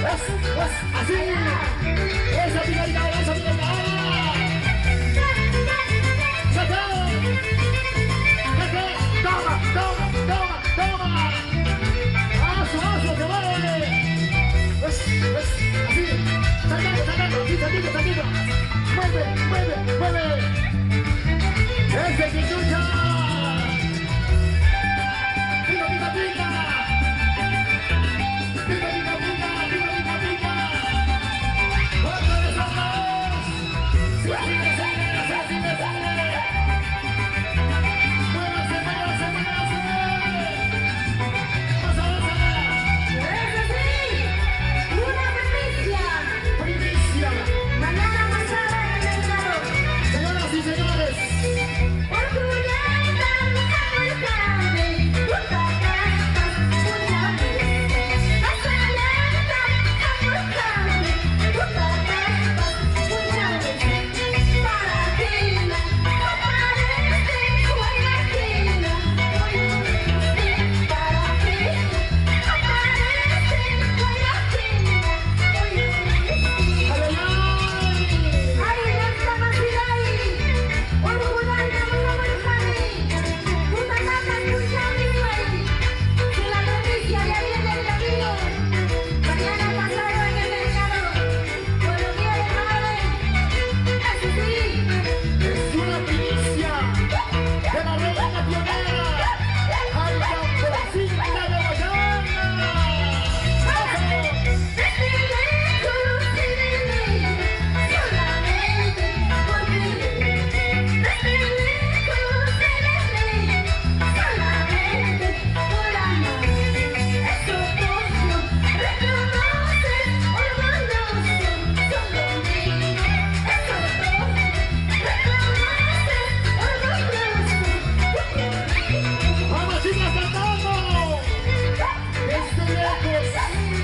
Así. Esa picadita, esa picadita. ¡Saca! ¡Toma, toma, toma, toma! ¡Aso, aso, se mueve! Así. Sacando, así, sacando. Mueve, mueve, mueve. Ese que escucha. Pica, pica, pica. Pica, pica, pica, pica, pica, pica. ¡Otra vez, otra vez! ¡Sigue! ¡Muévase! ¡Pasa! ¡Eso sí! ¡Una primicia! ¡Primicia! Mañana pasada en el mercado. Señoras y señores, es una primicia de la reina pionera al Camporcita de Guayana. ¡Vamos, chicas, cantando! Desde lejos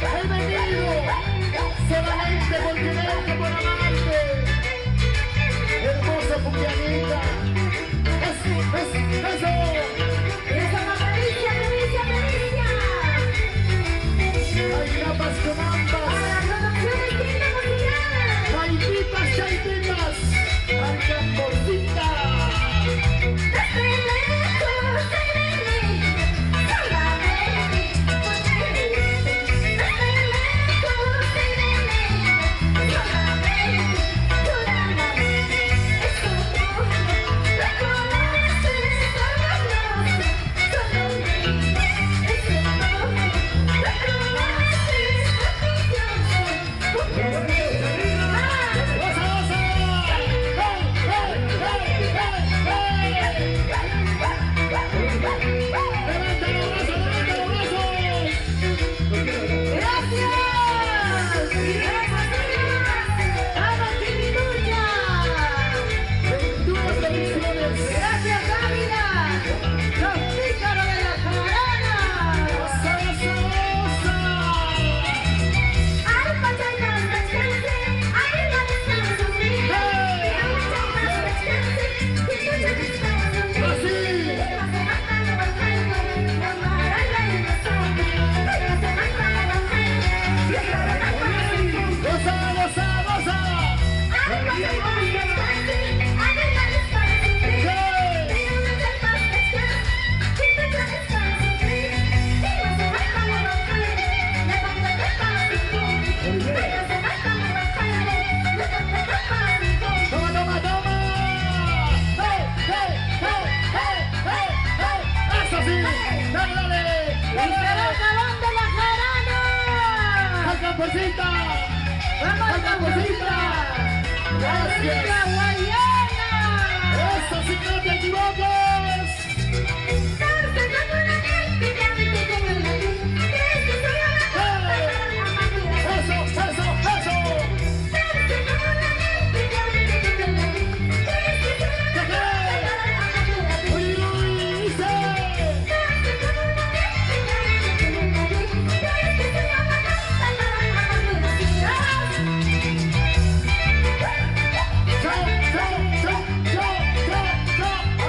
he venido solamente por quererte, por amarte. Hermosa Puquianita. ¡Eso! Hay grapas con ambas. Malditas chaititas. Al Camporcita. Camporcita. ¡Vamos, Camporcita! Gracias. Guayana! Eso sí, no te equivoques. Eso.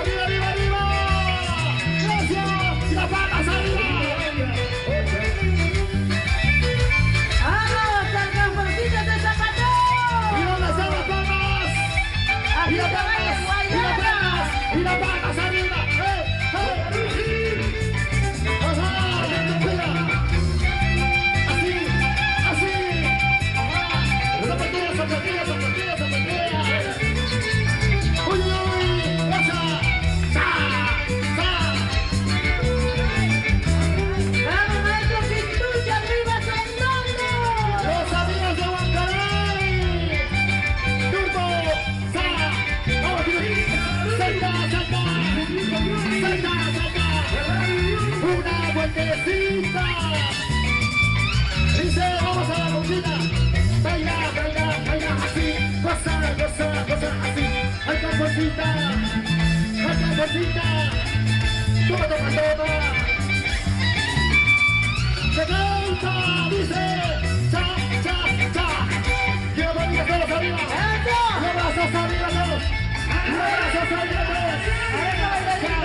Arriba patas arriba. Ajá, mira. Así, así. Zapatillas, zapatillas, zapatillas, zapatillas. Uy, esa. Sa, sa. Vamos, maestro Pintucha, arriba con nombre. Los amigos de Huancaray. Turbo, sa. Vamos, salta, salta. Salta, salta. Una vueltecita. Dice, vamos a la cocina. Baila, baila, baila así. Goza, goza, goza así. Ay, camposita. Ay, camposita. Toma, toma, toma. Se canta, dice. Cha, cha, cha. Quiero bailar todos arriba. Los brazos arriba todos. Los brazos arriba todos.